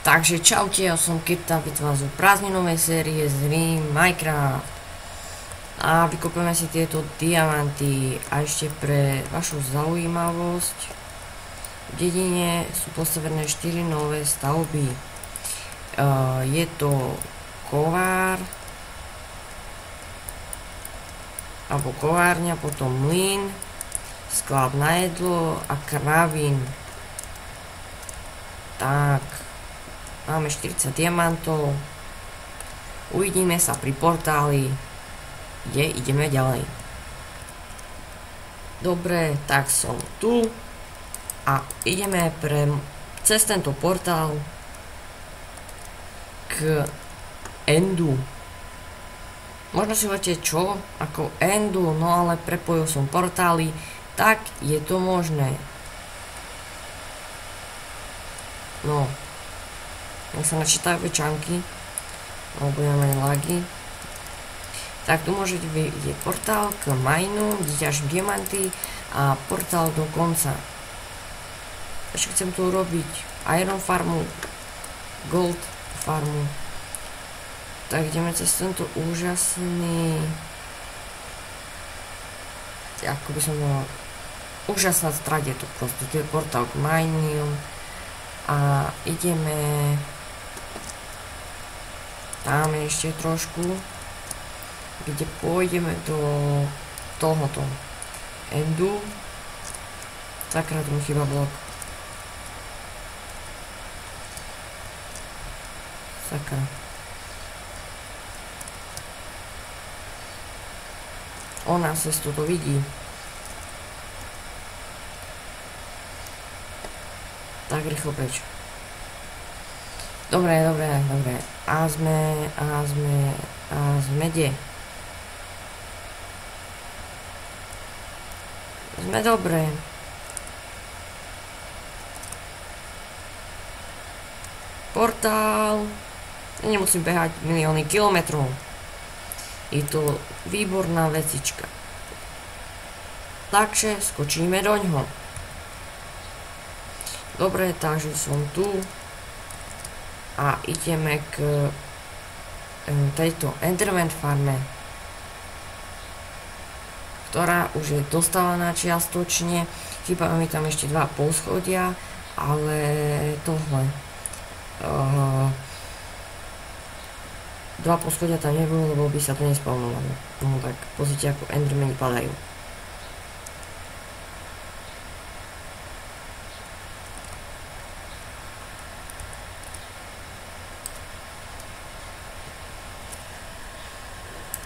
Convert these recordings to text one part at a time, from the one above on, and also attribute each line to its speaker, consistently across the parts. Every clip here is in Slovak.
Speaker 1: Takže čaute, ja som Keta, vítam vás v prázdninovej série z hry Minecraft. A vykopeme si tieto diamanty. A ešte pre vašu zaujímavosť, v dedine sú postavené 4 nové stavby. Je to kovár, alebo kovárňa, potom mlyn, sklad na jedlo a kravín. Tak, máme 40 diamantov. Uvidíme sa pri portáli, kde ideme ďalej. Dobre, tak som tu a ideme cez tento portál k Endu. Možno si hovoríte čo? Ako Endu? No ale prepojil som portály, tak je to možné. No, nech sa načítajú večanky, alebo budeme mať lagy. Tak tu môžete vidieť portál k minu, kde ťažím diamanty a portál do konca. Ešte chcem tu urobiť iron farmu, gold farmu. Tak ideme cez tento úžasný, ako by som mal, úžasná strať je to proste, tu je portál k minu. A ideme tam ešte trošku, kde pôjdeme do tohoto Endu. Sakra, tu mi chýba blok. Sakra. Ona cestu to vidí. Tak rýchlo preč. Dobre. A sme kde? Sme dobre. Portál. Nemusím behať milióny kilometrov. Je to výborná vecička. Takže skočíme doňho. Dobre, takže som tu a ideme k tejto Enderman farme, ktorá už je dostávaná čiastočne. Chýbajú mi tam ešte 2 poschodia, ale tohle 2 poschodia tam nebudú, lebo by sa to nespawnovalo. No tak pozrite, ako Endermani padajú.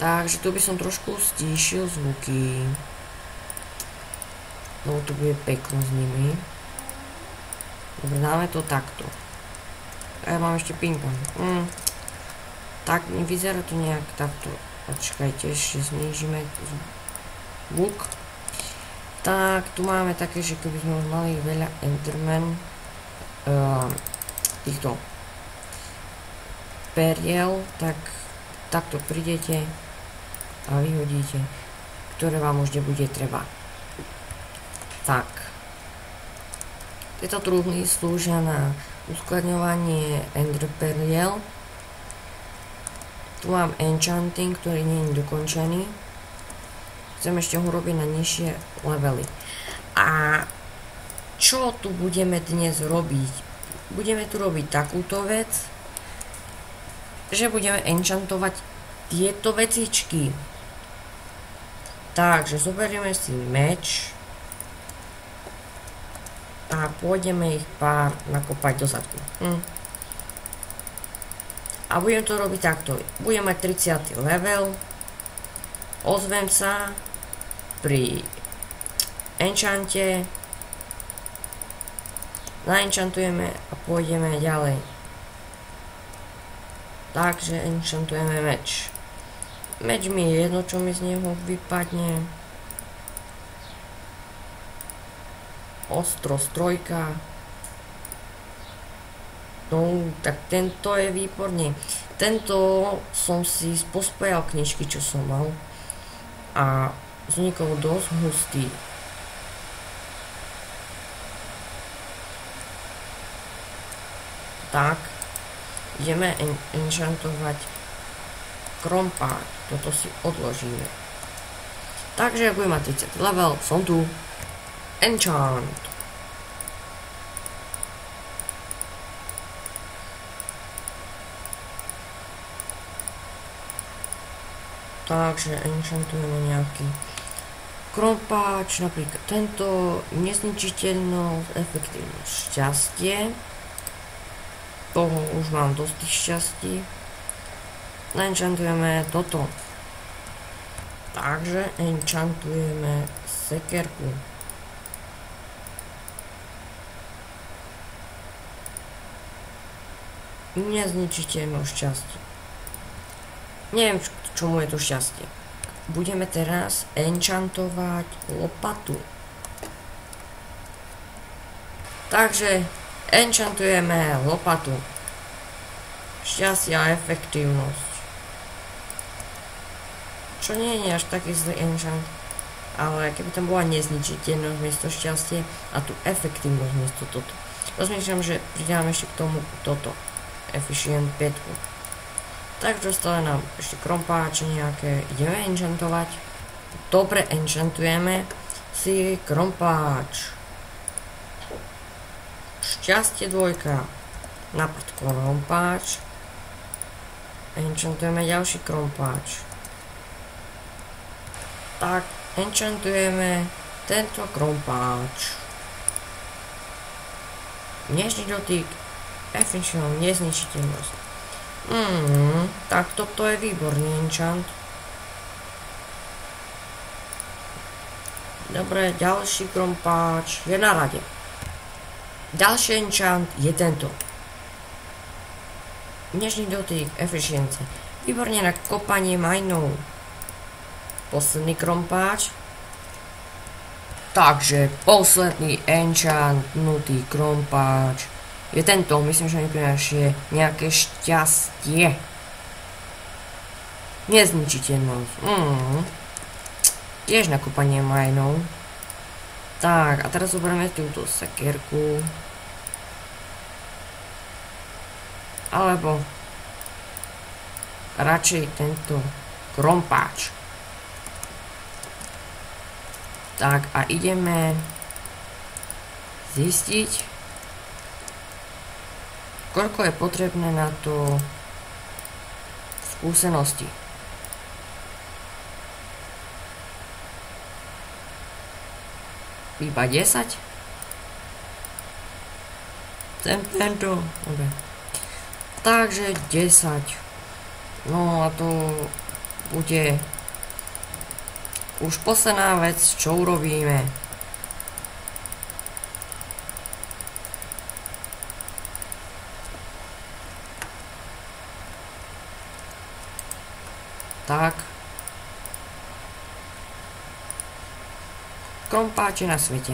Speaker 1: Takže tu by som trošku stíšil zvuky. No tu bude peklo s nimi. Dobre, dáme to takto. A ja mám ešte ping-pong. Tak, vyzerá to nejak takto. Počkajte, ešte znížime zvuk. Tak, tu máme také, že keby sme už mali veľa Enderman týchto periel, tak takto prídete a vyhodíte, ktoré vám už nebude treba. Tak. Tieto trúhly slúžia na uskladňovanie ender periel. Tu mám enchanting, ktorý nie je dokončený. Chcem ešte ho robiť na nižšie levely. A čo tu budeme dnes robiť? Budeme tu robiť takúto vec, že budeme enchantovať tieto vecičky. Takže zoberieme si meč a pôjdeme ich pár nakopať do zadku. A budem to robiť takto. Budem mať 30. level. Ozvem sa pri enchante. Naenchantujeme a pôjdeme ďalej. Takže enchantujeme meč. Meč mi je jedno, čo mi z neho vypadne. Ostro strojka. No, tak tento je výborný. Tento som si pospájal knižky, čo som mal. A vznikol dosť hustý. Tak, ideme enchantovať krompáč. Toto si odložíme. Takže ak budem mať 30 level, som tu. Enchant. Takže enchantujeme nejaký krompáč, napríklad tento, nezničiteľnosť, efektívnosť, šťastie. Toho už mám dosť tých šťastí. Enchantujeme toto. Takže enchantujeme sekerku. Nezničiteľnosť, šťastie. Neviem, čomu je to šťastie. Budeme teraz enchantovať lopatu. Takže enchantujeme lopatu. Šťastie a efektívnosť. Čo nie je až taký zlý enchant. Ale keby tam bola nezničiteľnosť miesto šťastie a tu efektívnosť miesto toto. Rozmýšľam, že pridáme ešte k tomu toto. Efficient 5. Tak dostane nám ešte krompáče nejaké, ideme enchantovať. Dobre, enchantujeme si krompáč. Šťastie 2. Napríklad krompáč. Enchantujeme ďalší krompáč. Tak, enchantujeme tento krompáč. Nežný dotyk, efficient, nezničiteľnosť. Tak toto je výborný enchant. Dobre, ďalší krompáč je na rade. Ďalší enchant je tento. Dnešný dotyk, efficiency. Výborne na kopanie majnov. Posledný krompáč. Takže posledný enchantnutý krompáč je tento, myslím, že mi prinášie nejaké šťastie. Nezničiteľnosť. Tiež nakúpanie majnov. Tak, a teraz zoberieme túto sekerku. Alebo radšej tento krompáč. Tak, a ideme zistiť, koľko je potrebné na to skúsenosti. Iba 10? Tento. Dobre. Takže 10. No a to bude už posledná vec, čo urobíme. Tak. Krompáče na svete.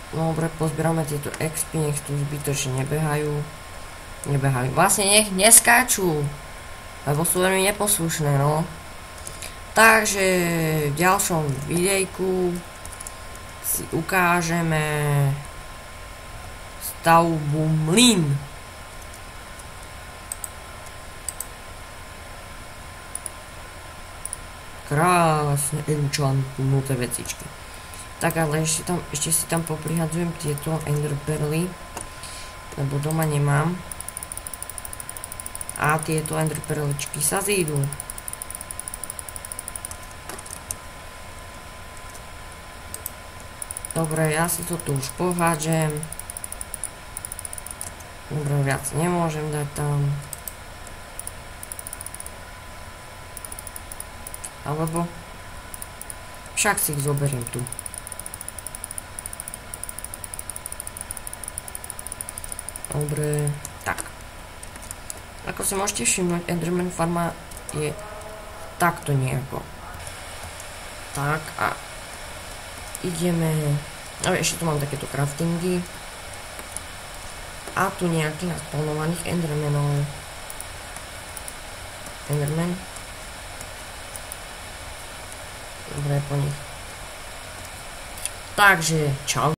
Speaker 1: Dobre, pozbierame tieto XP, nech tu zbytočne nebehajú. Vlastne nech neskáču. Lebo sú veľmi neposlušné, no. Takže v ďalšom videjku si ukážeme stavbu mlyn. Krásne enchantnuté vecičky. Tak ale ešte si tam poprihadzujem tieto enderperly, lebo doma nemám. A tieto enderperličky sa zídu. Dobre, ja si to tu už pohádžem. Dobre, viac nemôžem dať tam. Alebo však si ich zoberiem tu. Dobre, tak. Ako si môžete všimnúť, Enderman farma je takto nejako. Tak a ideme. No ešte tu mám takéto craftingy. A tu nejakých naspawnovaných Endermanov. Enderman. Dobre, po nich. Takže, čau.